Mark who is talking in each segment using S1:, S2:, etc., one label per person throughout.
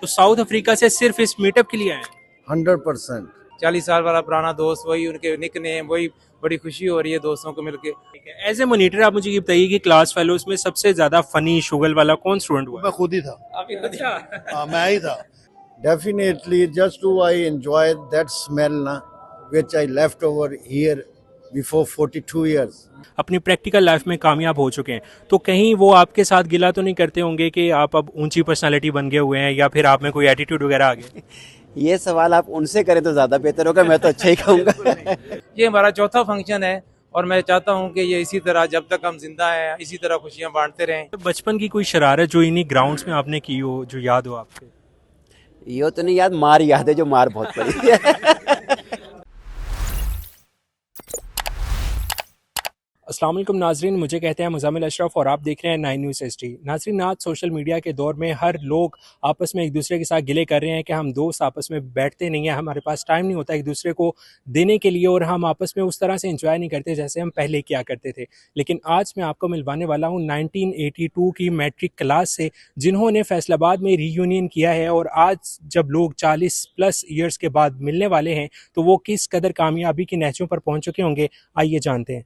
S1: तो south Africa से सिर्फ इस मीटअप के लिए आए हैं?
S2: 100%।
S3: 40 साल वाला पुराना दोस्त, वही उनके निक नेम, वही बड़ी खुशी हो रही है दोस्तों को मिलके।
S1: एज ए मॉनिटर आप मुझे ये बताइए कि क्लास फेलोज में सबसे ज्यादा फनी शुगल वाला कौन स्टूडेंट हुआ?
S4: मैं खुद ही था।
S1: अच्छा,
S4: हाँ, मैं ही था।
S2: Definitely, just do I enjoy that smell, na, which I left over here before 42 years.
S1: अपनी प्रैक्टिकल लाइफ में कामयाब हो चुके हैं, तो कहीं वो आपके साथ गिला तो नहीं करते होंगे कि आप अब ऊंची पर्सनालिटी बन गए हुए हैं या फिर आप में कोई एटीट्यूड वगैरह आ गया?
S5: ये सवाल आप उनसे करें तो ज़्यादा बेहतर होगा, मैं तो अच्छा ही कहूँगा।
S3: ये हमारा चौथा फंक्शन है और मैं चाहता हूँ कि ये इसी तरह जब तक हम जिंदा हैं इसी तरह खुशियाँ बांटते रहें।
S1: तो बचपन की कोई शरारत जो इन्हीं ग्राउंड्स में आपने की हो, जो याद हो आपके?
S5: ये तो नहीं याद, मार याद है, जो मार बहुत पड़ी है।
S1: अस्सलाम वालेकुम नाजरीन, मुझे कहते हैं मुज़म्मिल अशरफ और आप देख रहे हैं 9 न्यूज़ HD। नाजरीन, आज सोशल मीडिया के दौर में हर लोग आपस में एक दूसरे के साथ गिले कर रहे हैं कि हम दोस्त आपस में बैठते नहीं हैं, हमारे पास टाइम नहीं होता एक दूसरे को देने के लिए और हम आपस में उस तरह से एंजॉय नहीं करते जैसे हम पहले किया करते थे। लेकिन आज मैं आपको मिलवाने वाला हूँ 1982 की मैट्रिक क्लास से, जिन्होंने फैसलाबाद में रीयूनियन किया है और आज जब लोग 40+ ईयर्स के बाद मिलने वाले हैं तो वो किस कदर कामयाबी की नहजों पर पहुँच चुके होंगे, आइए जानते हैं।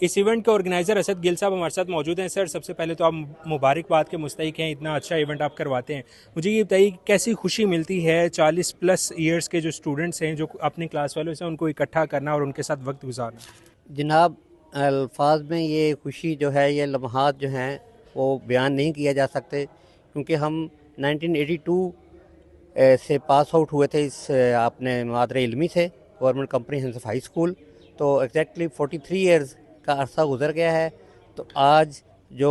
S1: इस इवेंट के ऑर्गेनाइजर असद गिल साहब हमारे साथ मौजूद हैं। सर, सबसे पहले तो आप मुबारकबाद के मुस्तहिक हैं, इतना अच्छा इवेंट आप करवाते हैं। मुझे ये बताइए कैसी खुशी मिलती है 40+ ईयर्स के जो स्टूडेंट्स हैं, जो अपनी क्लास वालों से, उनको इकट्ठा करना और उनके साथ वक्त गुजारना?
S5: जनाब, अल्फाज में ये खुशी जो है, ये लम्हात जो हैं वो बयान नहीं किया जा सकते, क्योंकि हम 1982 से पास आउट हुए थे इस अपने मादरे इल्मी से, गवर्नमेंट कम्प्रिहेंसिव हाई स्कूल। तो एग्जैक्टली 43 ईयर्स का अरसा गुजर गया है। तो आज जो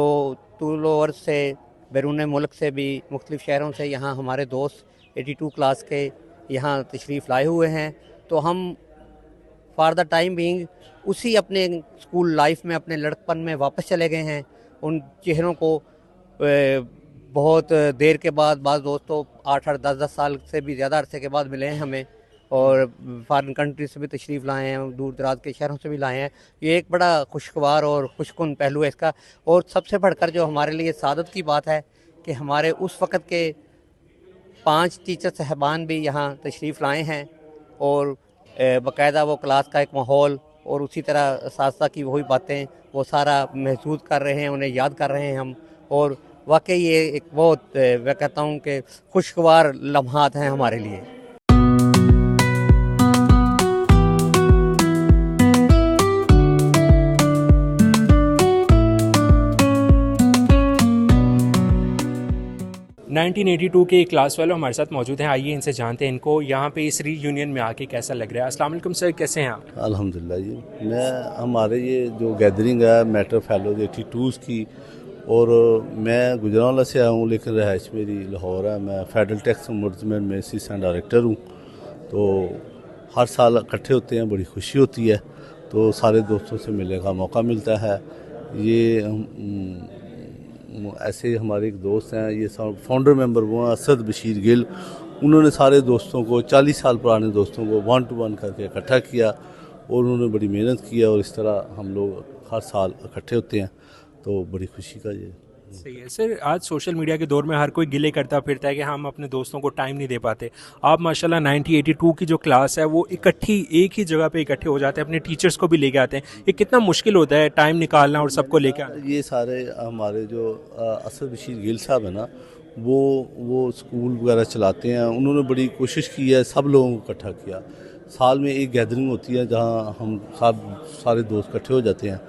S5: टूल ओवर से, बैरून मुल्क से भी, मुख्तलिफ़ शहरों से यहाँ हमारे दोस्त 82 क्लास के यहाँ तशरीफ़ लाए हुए हैं, तो हम फॉर द टाइम बीइंग उसी अपने स्कूल लाइफ में, अपने लड़कपन में वापस चले गए हैं। उन चेहरों को बहुत देर के बाद, बाज़ दोस्तों 8-8, 10-10 साल से भी ज़्यादा अरसे के बाद मिले हैं हमें, और फॉरेन कंट्री से भी तशरीफ़ लाए हैं, दूर दराज के शहरों से भी लाए हैं। ये एक बड़ा खुशगवार और खुशकुन पहलू है इसका। और सबसे बढ़कर जो हमारे लिए सादत की बात है कि हमारे उस वक़्त के 5 टीचर साहबान भी यहाँ तशरीफ़ लाए हैं और बाकायदा वो क्लास का एक माहौल और उसी तरह असातिज़ा की वही बातें वो सारा महसूस कर रहे हैं, उन्हें याद कर रहे हैं हम। और वाकई ये एक बहुत, मैं कहता हूँ कि खुशगवार लम्हात हैं हमारे लिए।
S1: नाइनटीन 82 के क्लास वाले हमारे साथ मौजूद हैं, आइए इनसे जानते हैं इनको यहाँ पे इस रीयूनियन में आके कैसा लग रहा है। अस्सलाम वालेकुम सर, कैसे हैं आप?
S4: अल्हम्दुलिल्लाह जी। हमारे ये जो गैदरिंग है मैटर फेलोज 82 की, और मैं गुजरांवाला से आया हूँ लेकिन रहाइश मेरी लाहौर है। मैं फेडरल टैक्स मुल्ज़िम में असिस्टेंट डायरेक्टर हूँ। तो हर साल इकट्ठे होते हैं, बड़ी खुशी होती है, तो सारे दोस्तों से मिलने का मौका मिलता है। ये ऐसे हमारे एक दोस्त हैं, ये फाउंडर मेंबर वो हैं असद बशीर गिल। उन्होंने सारे दोस्तों को, 40 साल पुराने दोस्तों को 1 to 1 करके इकट्ठा किया और उन्होंने बड़ी मेहनत की है, और इस तरह हम लोग हर साल इकट्ठे होते हैं, तो बड़ी खुशी का ये।
S1: सही है सर। आज सोशल मीडिया के दौर में हर कोई गिले करता फिरता है कि हम अपने दोस्तों को टाइम नहीं दे पाते। आप माशाल्लाह 1982 की जो क्लास है वो इकट्ठी एक ही जगह पे इकट्ठे हो जाते हैं, अपने टीचर्स को भी लेके आते हैं। ये कितना मुश्किल होता है टाइम निकालना और सबको लेके आना?
S4: ये सारे हमारे जो असद बशीर गिल साहब है ना, वो स्कूल वगैरह चलाते हैं। उन्होंने बड़ी कोशिश की है, सब लोगों को इकट्ठा किया। साल में एक गैदरिंग होती है जहाँ हम सारे दोस्त इकट्ठे हो जाते हैं,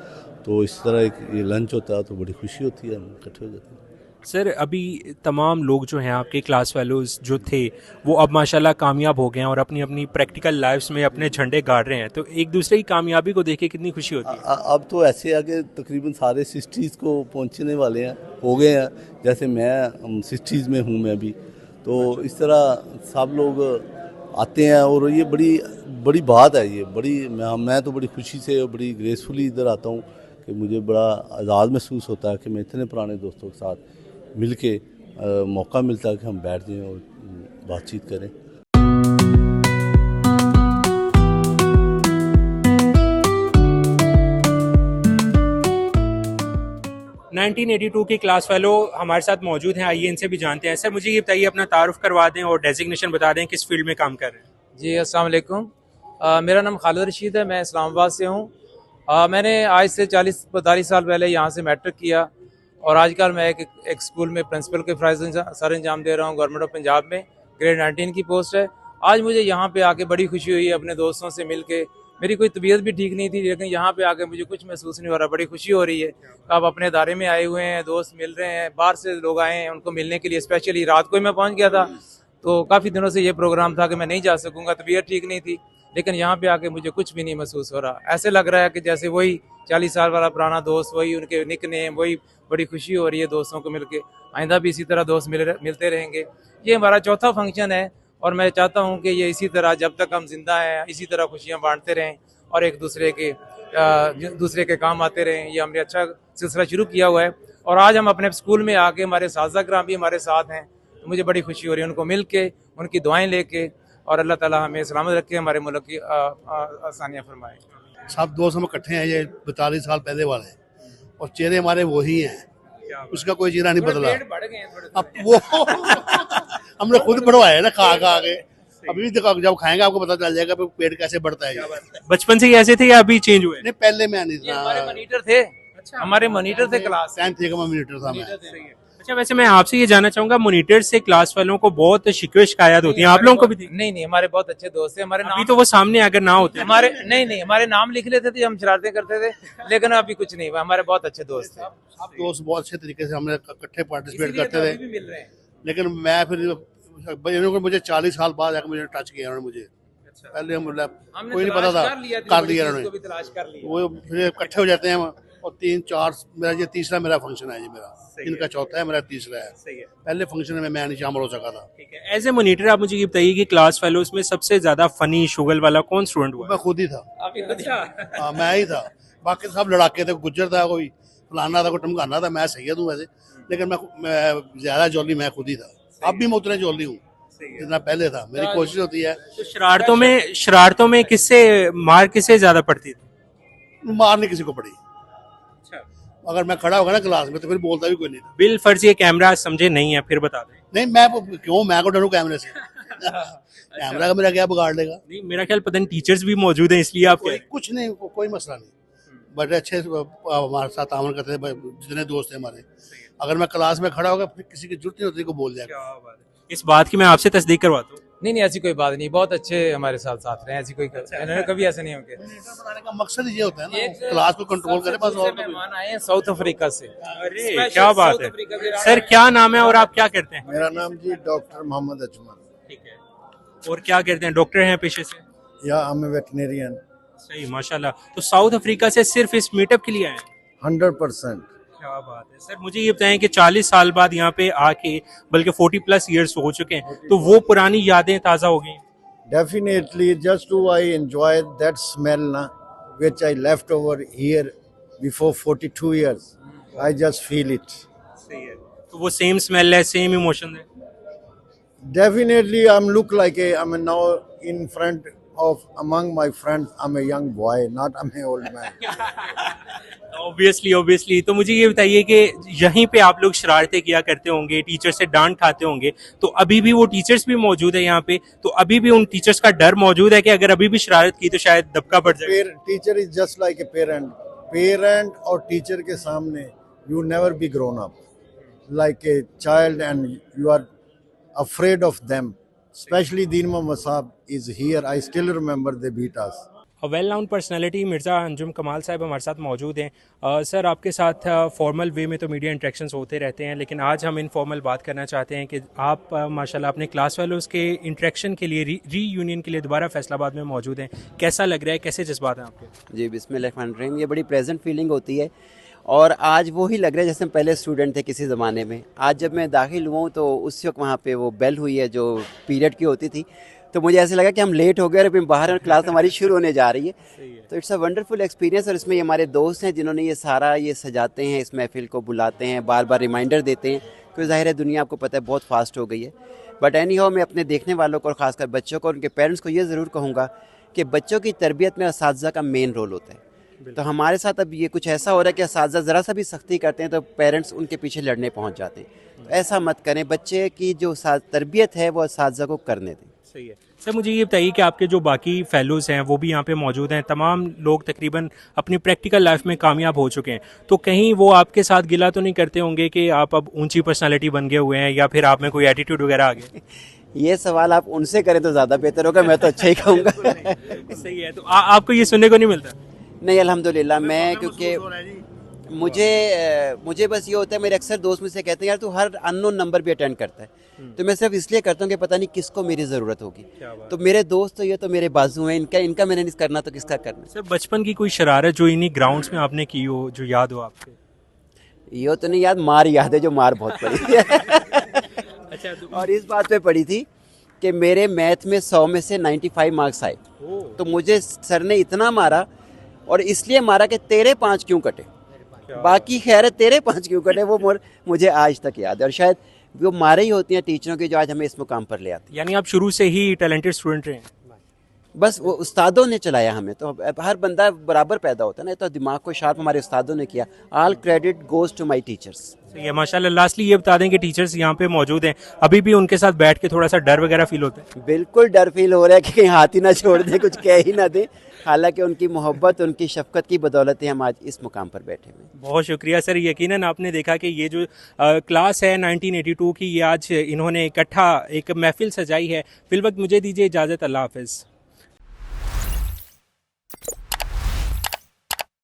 S4: तो इस तरह एक ये लंच होता है, तो बड़ी खुशी होती है, हम इकट्ठे हो जाते हैं।
S1: सर अभी तमाम लोग जो हैं आपके क्लास फेलोज जो थे वो अब माशाल्लाह कामयाब हो गए हैं और अपनी अपनी प्रैक्टिकल लाइफ्स में अपने झंडे गाड़ रहे हैं, तो एक दूसरे की कामयाबी को देख के कितनी खुशी होती है।
S4: अब तो ऐसे है कि तकरीबन सारे सिक्सटीज़ को पहुंचने वाले हैं, हो गए हैं। जैसे मैं सिक्सटीज़ में हूँ मैं भी, तो इस तरह सब लोग आते हैं और ये बड़ी बड़ी बात है। ये बड़ी मैं तो बड़ी खुशी से और बड़ी ग्रेसफुली इधर आता हूँ कि मुझे बड़ा आज़ाद महसूस होता है कि मैं इतने पुराने दोस्तों के साथ मिल के मौका मिलता है कि हम बैठ जाएं और बातचीत करें।
S1: 1982 के क्लास फेलो हमारे साथ मौजूद हैं, आइए इनसे भी जानते हैं। सर मुझे ये बताइए, अपना तारुफ करवा दें और डेजिग्नेशन बता दें, किस फील्ड में काम कर रहे हैं।
S3: जी अस्सलाम वालेकुम। मेरा नाम खालिद रशीद है, मैं इस्लामाबाद से हूँ। मैंने आज से 40-45 साल पहले यहाँ से मैट्रिक किया और आजकल मैं एक स्कूल में प्रिंसिपल के फ़राइज़ सर अंजाम दे रहा हूँ। गवर्नमेंट ऑफ पंजाब में ग्रेड 19 की पोस्ट है। आज मुझे यहाँ पे आके बड़ी खुशी हुई है अपने दोस्तों से मिल के। मेरी कोई तबीयत भी ठीक नहीं थी, लेकिन यहाँ पे आके मुझे कुछ महसूस नहीं हो रहा, बड़ी खुशी हो रही है। आप अपने इदारे में आए हुए हैं, दोस्त मिल रहे हैं, बाहर से लोग आए हैं उनको मिलने के लिए। स्पेशली रात को ही मैं पहुँच गया था, तो काफ़ी दिनों से ये प्रोग्राम था कि मैं नहीं जा सकूँगा, तबीयत ठीक नहीं थी, लेकिन यहाँ पे आके मुझे कुछ भी नहीं महसूस हो रहा। ऐसे लग रहा है कि जैसे वही 40 साल वाला पुराना दोस्त, वही उनके निक नेम, वही बड़ी खुशी हो रही है दोस्तों को मिलके। आइंदा भी इसी तरह दोस्त मिलते रहेंगे। ये हमारा चौथा फंक्शन है और मैं चाहता हूँ कि ये इसी तरह जब तक हम जिंदा हैं इसी तरह खुशियाँ बांटते रहें और एक दूसरे के काम आते रहें। ये हमने अच्छा सिलसिला शुरू किया हुआ है और आज हम अपने स्कूल में आके हमारे साथी कराम भी हमारे साथ हैं, तो मुझे बड़ी खुशी हो रही है उनको मिल के, उनकी दुआएं लेके, और अल्लाह ताला हमें सलामत रखे, हमारे मुल्क की आसानियाँ फरमाए।
S6: सब दोस्त हम इकट्ठे हैं, ये 42 साल पहले वाले और चेहरे हमारे वही हैं, उसका कोई चेहरा नहीं बदला। अब वो हमने खुद बढ़वाया ना खा के, अभी भी जब खाएंगे आपको पता चल जाएगा पेट कैसे बढ़ता है।
S1: बचपन से ही ऐसे थे या अभी चेंज हुए?
S6: नहीं, पहले मैं नहीं था,
S3: हमारे मॉनिटर थे, हमारे मॉनिटर थे क्लास
S6: 10th का मॉनिटर था मैं।
S1: अच्छा, वैसे मैं आपसे ये जानना चाहूंगा, मॉनिटर से क्लास वालों को बहुत शिकवे शिकायत होती हैं, आप लोगों को भी थी?
S3: नहीं, हमारे बहुत अच्छे दोस्त थे। हमारे
S1: अभी तो वो सामने अगर ना होते
S3: हमारे नहीं हमारे नाम लिख लेते थे, हम शरारतें करते थे, लेकिन अभी कुछ नहीं हुआ। हमारे बहुत अच्छे दोस्त थे,
S6: सब दोस्त बहुत अच्छे तरीके से हमने इकट्ठे पार्टिसिपेट करते थे।
S3: मिल रहे हैं।
S6: लेकिन मैं फिर इन्होंने मुझे 40 साल बाद आकर मुझे टच किया उन्होंने मुझे। पहले हम कोई नहीं पता था, कर लिया उन्होंने। वो फिर इकट्ठे हो जाते हैं और 3-4 मेरा ये तीसरा मेरा फंक्शन है, ये मेरा इनका चौथा है, मेरा तीसरा है। पहले फंक्शन में मैं नहीं शामिल हो सका था।
S1: एज ए मॉनिटर आप मुझे ये बताइए कि क्लास फेलोज में सबसे ज्यादा फनी शुगल वाला कौन स्टूडेंट हुआ?
S6: मैं खुद ही था। हाँ, मैं ही था, बाकी सब लड़ाके थे, गुज्जर था, कोई फलाना था, कोई टमकाना था। मैं सैयद हूँ वैसे, लेकिन मैं ज्यादा जोली मैं खुद ही था। अब भी मैं उतने जोली हूँ जितना पहले था। मेरी कोशिश होती है।
S1: तो शरारतों में किससे ज्यादा पड़ती थी?
S6: मारने किसी को पड़ी, अगर मैं खड़ा होगा ना क्लास में तो फिर बोलता भी कोई नहीं था।
S1: बिल फर्ज ये कैमरा समझे नहीं है, फिर बता दें।
S6: नहीं, मैं को डरूं कैमरे से? कैमरा का मेरा क्या बिगाड़ लेगा?
S1: नहीं, मेरा ख्याल पता नहीं टीचर्स भी मौजूद हैं इसलिए आप
S6: कुछ नहीं, कोई मसला नहीं। बड़े अच्छे हमारे साथ तामन करते थे जितने दोस्त थे हमारे। अगर मैं क्लास में खड़ा होगा फिर किसी की जरूरत नहीं होती को बोल जाएगा।
S1: इस बात की मैं आपसे तस्दीक करवाता हूँ।
S3: नहीं, ऐसी कोई बात नहीं, बहुत अच्छे हमारे साथ रहे, ऐसी कोई इन्होंने कभी ऐसे नहीं होंगे।
S6: बनाने का मकसद ये होता है ना, क्लास को कंट्रोल करे बस। और
S3: मेहमान आए हैं साउथ अफ्रीका से।
S1: अरे क्या बात है सर, क्या नाम है और आप क्या करते हैं?
S2: मेरा नाम जी डॉक्टर मोहम्मद अजमल।
S1: ठीक है, और क्या करते हैं? डॉक्टर हैं पेशे से?
S2: या आई एम वेटनरियन।
S1: सही, माशाल्लाह। तो साउथ अफ्रीका से सिर्फ इस मीटअप के लिए आए?
S2: 100%।
S1: क्या बात है सर। मुझे ये बताएं कि 40 साल बाद यहाँ पे आके, बल्कि 40+ ईयर्स हो चुके हैं, तो वो पुरानी यादें ताज़ा हो गई?
S2: Definitely, just to I enjoy that smell na, which I left over here before 42 years. I just feel it.
S1: सही है, तो वो सेम स्मेल है, सेम इमोशन है?
S2: Definitely, I'm now in front of among my friends. I'm a young boy, not I'm an old man.
S1: Obviously. तो मुझे ये बताइए कि यहीं पे आप लोग शरारतें किया करते होंगे, टीचर से डांट खाते होंगे, तो अभी भी वो टीचर्स भी मौजूद है यहाँ पे? तो अभी भी उन टीचर्स का डर मौजूद है कि अगर अभी भी शरारत की तो शायद दबका पड़ जाए?
S2: Teacher is just like a parent. Parent और टीचर के सामने you never be grown up like a child and you are afraid of them. Especially Deen Mohammed Saab is here. I still remember they beat us.
S1: Well known personality Mirza Anjum कमाल साहब हमारे साथ मौजूद हैं। Sir, आपके साथ फॉर्मल वे में तो मीडिया इंटरेक्शंस होते रहते हैं, लेकिन आज हम इनफॉर्मल बात करना चाहते हैं कि आप माशाल्लाह अपने क्लास फेलोज़ के इंटरेक्शन के लिए रीयूनियन के लिए दोबारा फैसलाबाद में मौजूद हैं। कैसा लग रहा है, कैसे जज्बात हैं आपके?
S7: जी बिस्मिल्लाहिर्रहमानिर्रहीम। ये बड़ी प्रेजेंट फीलिंग होती है और आज वो ही लग रहा है जैसे हम पहले स्टूडेंट थे किसी ज़माने में। आज जब मैं दाखिल हुआ हूँ तो उस वक्त वहाँ पे वो बेल हुई है जो पीरियड की होती थी, तो मुझे ऐसे लगा कि हम लेट हो गए और अभी बाहर क्लास हमारी शुरू होने जा रही है। तो इट्स अ वंडरफुल एक्सपीरियंस। और इसमें हमारे दोस्त हैं जिन्होंने ये सारा ये सजाते हैं, इस महफिल को बुलाते हैं, बार बार रिमाइंडर देते हैं, क्योंकि ज़ाहिर है दुनिया आपको पता है बहुत फास्ट हो गई है। बट एनी हाउ मैं अपने देखने वालों को और ख़ासकर बच्चों को और उनके पेरेंट्स को ये ज़रूर कहूँगा कि बच्चों की तरबियत में असातिज़ा का मेन रोल होता है। तो हमारे साथ अब ये कुछ ऐसा हो रहा है कि असातिज़ा ज़रा सा भी सख्ती करते हैं तो पेरेंट्स उनके पीछे लड़ने पहुँच जाते हैं। तो ऐसा मत करें, बच्चे की जो तरबियत है वो असातिज़ा को करने दें।
S1: सही है। सर, मुझे ये बताइए कि आपके जो बाकी फेलोज़ हैं वो भी यहाँ पे मौजूद हैं। तमाम लोग तकरीबन अपनी प्रैक्टिकल लाइफ में कामयाब हो चुके हैं, तो कहीं वो आपके साथ गिला तो नहीं करते होंगे कि आप अब ऊंची पर्सनालिटी बन गए हुए हैं या फिर आप में कोई एटीट्यूड वगैरह आ गया?
S7: ये सवाल आप उनसे करें तो ज़्यादा बेहतर होगा, मैं तो अच्छा ही कहूँगा।
S1: सही है। तो आपको ये सुनने को नहीं मिलता?
S7: नहीं अल्हम्दुलिल्लाह, मैं क्योंकि मुझे बस ये होता है, मेरे अक्सर दोस्त मुझसे कहते हैं यार तू हर अननोन नंबर भी अटेंड करता है, तो मैं सिर्फ इसलिए करता हूँ कि पता नहीं किसको मेरी ज़रूरत होगी। तो मेरे दोस्त तो ये तो मेरे बाजू हैं, इनका मैंने नहीं करना तो किसका करना।
S1: सर, बचपन की कोई शरारत जो इन्हीं ग्राउंड्स में आपने की हो, जो याद हो आपके?
S7: ये तो नहीं याद, मार याद है, जो मार बहुत पड़ी थी।
S1: अच्छा।
S7: और इस बात पे पड़ी थी कि मेरे मैथ में 100 में से 95 मार्क्स आए, तो मुझे सर ने इतना मारा और इसलिए मारा कि तेरे 5 क्यों कटे, बाकी खैर है तेरे 5 क्यों कटे, वो मुझे आज तक याद है। और शायद वो मारे ही होती हैं टीचरों की जो आज हमें इस मुकाम पर ले आती।
S1: यानी आप शुरू से ही टैलेंटेड स्टूडेंट रहे हैं?
S7: बस वो उस्तादों ने चलाया हमें, तो हर बंदा बराबर पैदा होता है ना, तो दिमाग को शार्प हमारे उस्तादों ने किया। All credit goes to my teachers.
S1: सही है, माशाल्लाह। लास्टली ये बता दें कि टीचर्स यहाँ पे मौजूद हैं, अभी भी उनके साथ बैठ के थोड़ा सा डर वगैरह फील होता है?
S7: बिल्कुल डर फील हो रहा है कि कहीं हाथ ही ना छोड़ दे, कुछ कह ही ना दे। हालांकि उनकी मोहब्बत, उनकी शफकत की बदौलत ही हम आज इस मुकाम पर बैठे हुए।
S1: बहुत शुक्रिया सर। यकीनन आपने देखा कि ये जो क्लास है 1982 की, ये आज इन्होंने इकट्ठा एक महफिल सजाई है। फिलवक्त मुझे दीजिए इजाज़त। अल्लाह हाफ़िज़।